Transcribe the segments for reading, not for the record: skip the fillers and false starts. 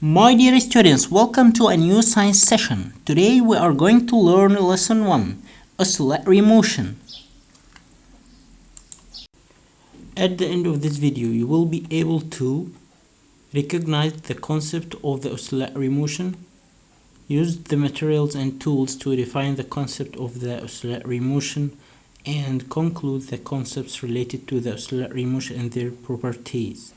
My dear students, welcome to a new science session. Today we are going to learn lesson 1, oscillatory motion. At the end of this video, you will be able to recognize the concept of the oscillatory motion, use the materials and tools to define the concept of the oscillatory motion, and conclude the concepts related to the oscillatory motion and their properties.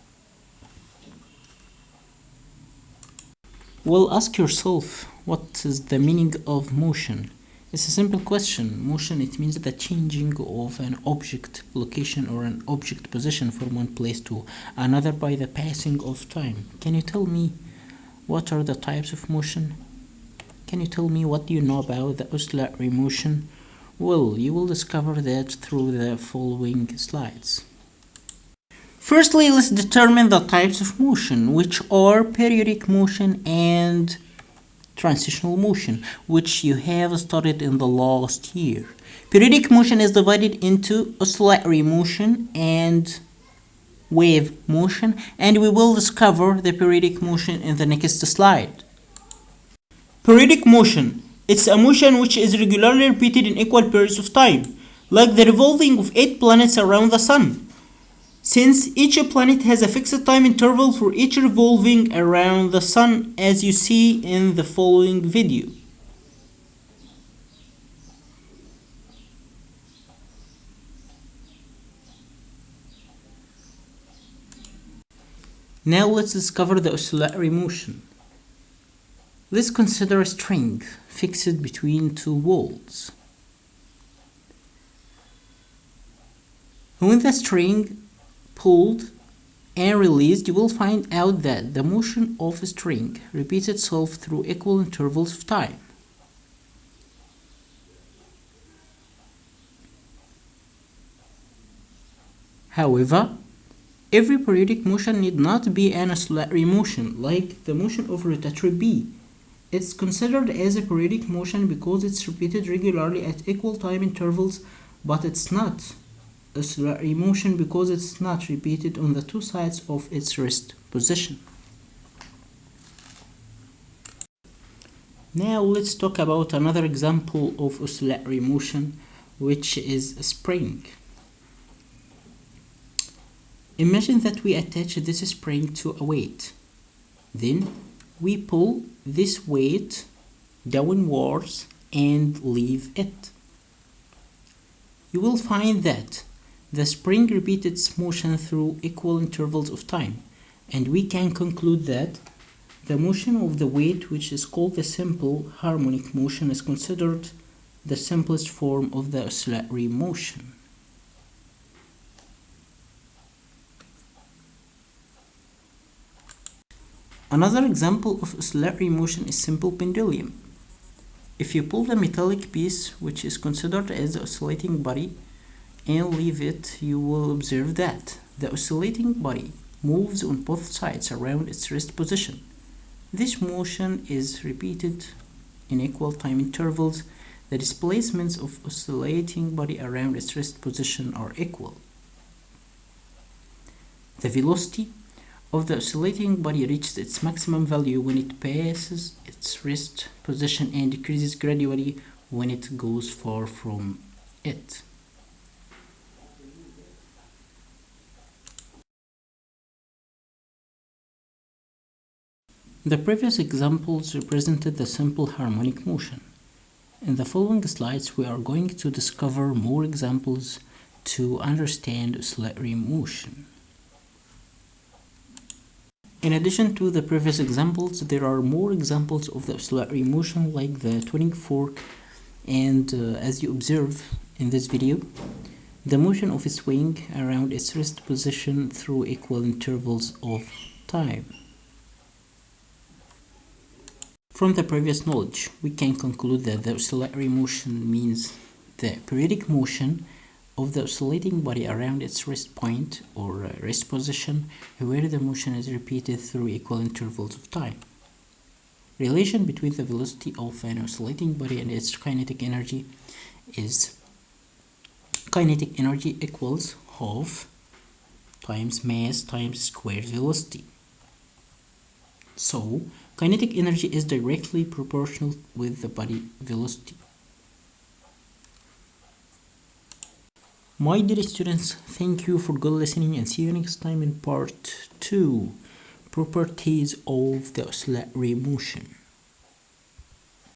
Well, ask yourself, what is the meaning of motion? It's a simple question. Motion, it means the changing of an object location or an object position from one place to another by the passing of time. Can you tell me what are the types of motion? Can you tell me what do you know about the oscillatory motion? Well, you will discover that through the following slides. Firstly, let's determine the types of motion, which are periodic motion and transitional motion, which you have studied in the last year. Periodic motion is divided into oscillatory motion and wave motion, and we will discover the periodic motion in the next slide. Periodic motion. It's a motion which is regularly repeated in equal periods of time, like the revolving of 8 planets around the Sun. Since each planet has a fixed time interval for each revolving around the Sun, as you see in the following video. Now let's discover the oscillatory motion. Let's consider a string fixed between two walls. When the string pulled and released, you will find out that the motion of a string repeats itself through equal intervals of time. However, every periodic motion need not be an oscillatory motion, like the motion of rotatory B. It's considered as a periodic motion because it's repeated regularly at equal time intervals, but it's not oscillatory motion because it's not repeated on the two sides of its rest position. Now let's talk about another example of oscillatory motion, which is a spring. Imagine that we attach this spring to a weight. Then we pull this weight downwards and leave it. You will find that the spring repeats its motion through equal intervals of time, and we can conclude that the motion of the weight, which is called the simple harmonic motion, is considered the simplest form of the oscillatory motion. Another example of oscillatory motion is simple pendulum. If you pull the metallic piece, which is considered as the oscillating body, and leave it, you will observe that the oscillating body moves on both sides around its rest position. This motion is repeated in equal time intervals. The displacements of oscillating body around its rest position are equal. The velocity of the oscillating body reaches its maximum value when it passes its rest position and decreases gradually when it goes far from it. The previous examples represented the simple harmonic motion. In the following slides, we are going to discover more examples to understand oscillatory motion. In addition to the previous examples, there are more examples of the oscillatory motion, like the tuning fork, and as you observe in this video, the motion of a swing around its rest position through equal intervals of time. From the previous knowledge, we can conclude that the oscillatory motion means the periodic motion of the oscillating body around its rest point or rest position, where the motion is repeated through equal intervals of time. Relation between the velocity of an oscillating body and its kinetic energy is kinetic energy equals half times mass times square velocity. So, kinetic energy is directly proportional with the body velocity. My dear students, thank you for good listening and see you next time in part 2, properties of the oscillatory motion.